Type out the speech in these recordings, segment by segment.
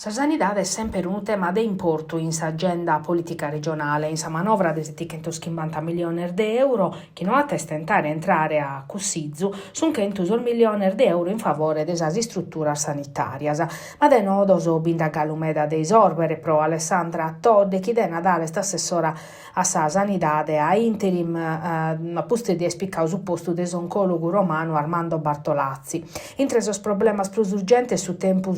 La sanità è sempre un tema di importo in agenda politica regionale. In sa manovra di 750 milioni di euro, che non ha tentare entrare a Cussizzu, sono 500 milioni di euro in favore delle strutture sanitarie. Ma de nodo binda galumeda dei sorbere pro Alessandra Todde, che de Nadale sta assessora a sa sanità a interim a posto di espicare su posto dell'oncologo romano Armando Bartolazzi. Intre esos problemas più urgenti su tempo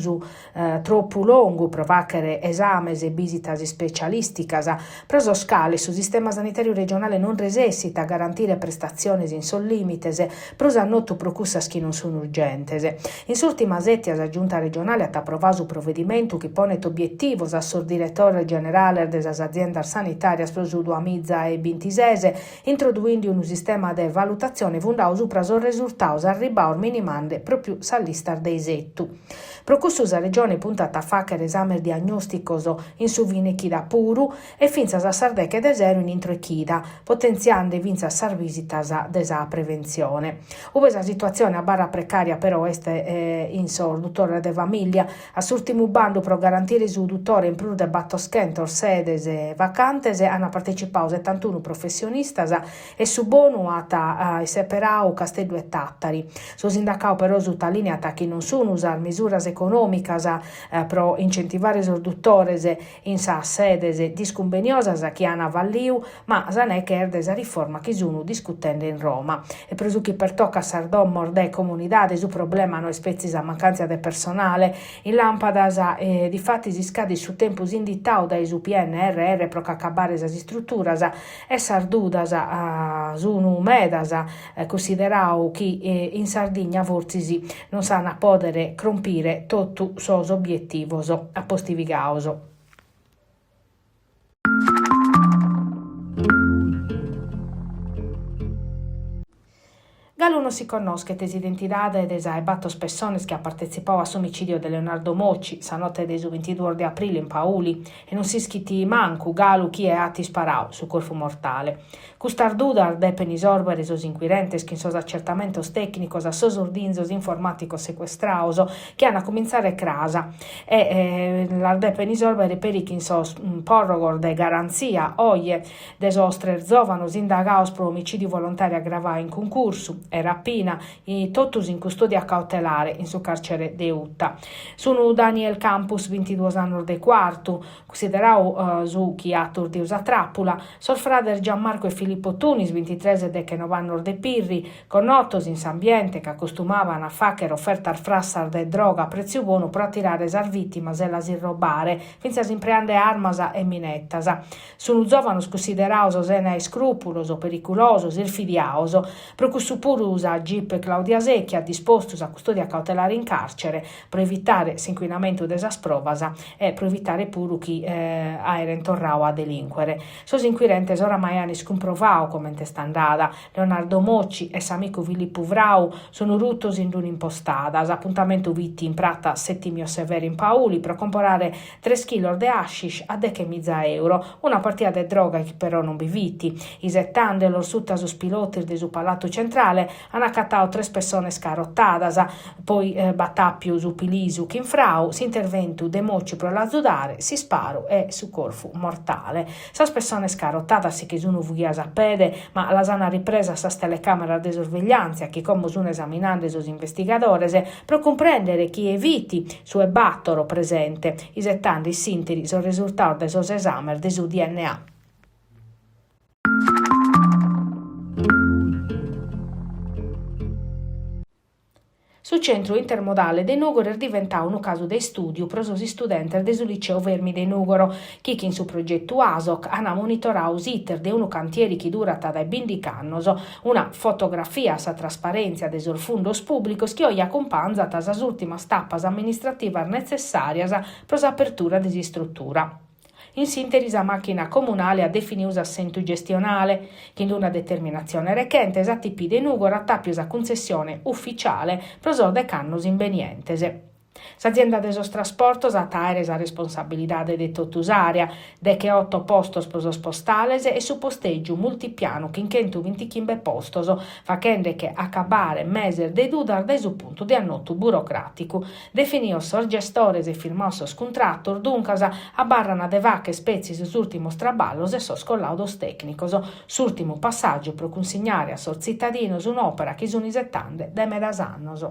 troppo longo, provacere esames e visitas specialisticas, preso scale su sistema sanitario regionale non resessita a garantire prestazioni in sol limites, prosa noto procussas che non sono urgentes. In s'ultima settia la giunta regionale ha approvato un provvedimento che pone obiettivi a sul direttore generale delle aziende sanitarie prosu 2026, introduendo un sistema di valutazione fondato su sul risultato arribato minimande proprio sa lista dei settu. Procussu la regione puntata a fare esame diagnostico in su vinechida puru e finza a sardeche de zero in intro echida, potenziando vinza sar visitas desa prevenzione. Questa situazione a barra precaria però este in so dottore de famiglia a s'ultimo bando pro garantire su dottore in più de battoschentor sedes e vacantes hanno partecipato 71 professionistas e su bonu ata separau Castello e Tattari. Su sindacao però su linea che non sono usar misure economicas pro incentivare i dottores in sa sedes disconveniosas che hanno valliu, ma sanè che erdesa riforma che sono discutendo in Roma. E presu che per tocca Sardon morde comunidade su problema no spezzis a mancanza de personale, in lampadas di fatti si scadi su tempus inditau dai su PNRR pro accabare esas strutturas e sardudas sono medas considerau che in Sardegna forzi non sanno podere crompire totu sos obiettivos a postivigaos. Gallo non si conosce tes identidade des battos persones che ha partecipato a omicidio di Leonardo Mocci, sa notte del 22 di aprile in Pauli, e non si schitti manco Galu chi è atti sparau su corpo mortale. Custardudar de penisorbere sos inquirentes che in sos accertamentos tecnicos a sos ordinzos informaticos sequestraos che hanno a cominciare crasa e l'arde penisorbere per che in sos porrogor de garanzia oie des ostres zovanos indagaos pro omicidio volontario aggravato in concorso e rapina, totus in custodia cautelare in su carcere de Utta. Sono Daniel Campus, 22 anni de quarto, considerau su chi ha turdius a trappola, sol frader Gianmarco e Filippo Tunis, 23 de che 9 anni de Pirri, connotos in s'ambiente che accostumavano a facere offerta al frassar de droga a prezzo buono per attirare esar vittimas e las irrobare, finza s'impreande armas e minettas. Sono giovanos consideraus sene scrupuloso, periculosos, irfidiaos, procussu puru usa Jeep Claudia Secchi ha disposto a custodia cautelare in carcere per evitare l'inquinamento delle provas e per evitare pure chi era intorrao a delinquere. Sos inquirentes oramai hanno scomprovau come sta andata. Leonardo Mocci e s'amico Filippo Vrau sono ruttos in un'impostata. Appuntamento vitti in pratta Settimio Severi in Pauli per comprare 3 kg di hashish a €10.000, una partita di droga che però non bivitti. I settande lor sutta sus piloti del Palato Centrale hanno accattato 3 persone scarottadas, poi battappiu su Pilisu Chinfrau, si interventu de Mocci pro la zudare, si sparu e su corfu mortale. Sas persone scarottadas che sono vughias a pede, ma la sana ripresa sas telecamera de sorveglianza che come sono esaminando sos investigadores per comprendere chi eviti su e battoro presente, i settandi sintiri sul risultato de sos esamer de su DNA. Su centro intermodale de Nugoro diventa un caso di studio per gli studenti del liceo Vermi de Nugoro, che in su progetto ASOC hanno monitorato l'iter di un cantiere che durata dai 20 anni, una fotografia sa trasparenza dei fondos pubblicos che oggi accompagna le ultime tappe amministrative necessarie per l'apertura della struttura. In sintesi, la macchina comunale ha definito assento gestionale, che in una determinazione recente a tipi di Nugoro a tappios a concessione ufficiale prosò de cannos invenientese. S'azienda desos trasportos ataeres a responsabilidade de totusarea, de che 8 postos pros postales e su posteggiu multipiano che in 125 postos, facende che accabare meser de dudar de su punto di annottu burocraticu. Definios sos gestores e firmosos contrattor, duncas abarran de vache spezies s'ultimos traballos e sos collaudos tecnicos. S'ultimu passaggio pro consignare a sos cittadinos un'opera chi sun isettande de medas annos.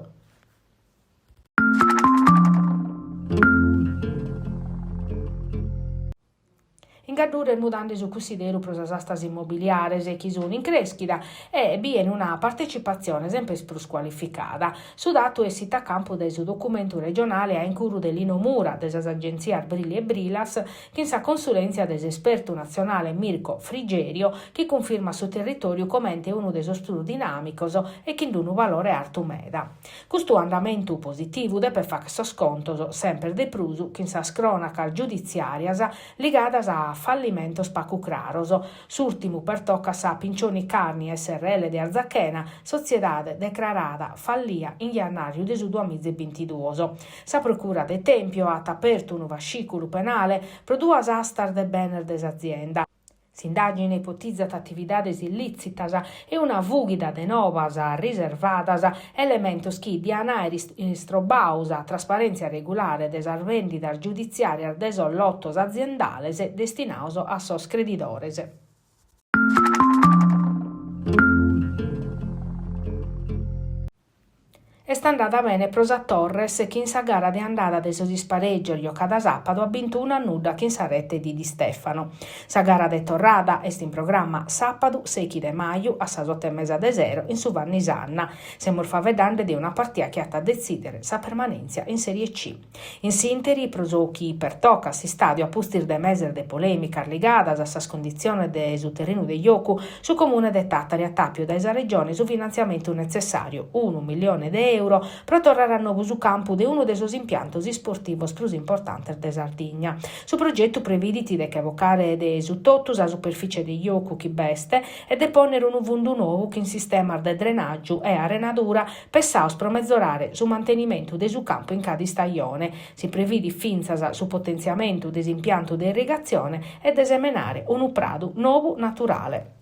In Gaddure mudando su considero pro sas astas immobiliares e chi sono in crescita e viene una partecipazione sempre più squalificata. Su dato essit a campo del suo documento regionale a incuru dell'Ino Mura, delle agenzie Arbrilli e Brilas, che in sa consulenza dell'esperto nazionale Mirko Frigerio, che conferma sul territorio come uno dei studios dinamicos e che in un valore alto meda. Questo andamento positivo deve fare sconto sempre de prusu che in sa cronaca giudiziarias ligadas a fallimento spacucraros. S'ultimu pertocca sa Pincioni Carni SRL de Arzachena, sociedade declarata fallia in jannaio de 2022. Sa procura de Tempio ha aperto un fascicolo penale pro duas astar de bener des azienda. S'indagine ipotizzat attividades illicitas e una fughida de novas riservadas, elementos chi dianae istrobaus a trasparenza regolare des vendidas giudiziarias des lottos aziendales destinados a sos credidores. E sta andata bene prosa Torres che in sa gara di andata de sos spareggio giocata sabato ha vinto una nuda che in sa rete di Stefano. Sa gara de torrada est in programma sabato 6 de maio a sa 8:30 in su Vannisanna. Siamo favedande di una partita che ha a decidere sa permanenza in Serie C. In sinteri proso chi pertocca si stadio a pustir de meser de polemica ligadas a sa condizione de su terreno de gioco su comune de Tattari a Tapio da esa regione su finanziamento necessario 1 milione de euro per tornare a nuovo su campo di uno dei suoi impianti sportivos più importanti de Sardegna. Su progetto previditi de che evocare de su tottus a superficie di gioco chi beste e de ponere un vundu nuovo che in sistema de drenaggio e arenadura pensaos pro mezzorare su mantenimento de su campo in cada stagione. Si previdi finzas su potenziamento des impianto de irrigazione e desemenare un prado nuovo naturale.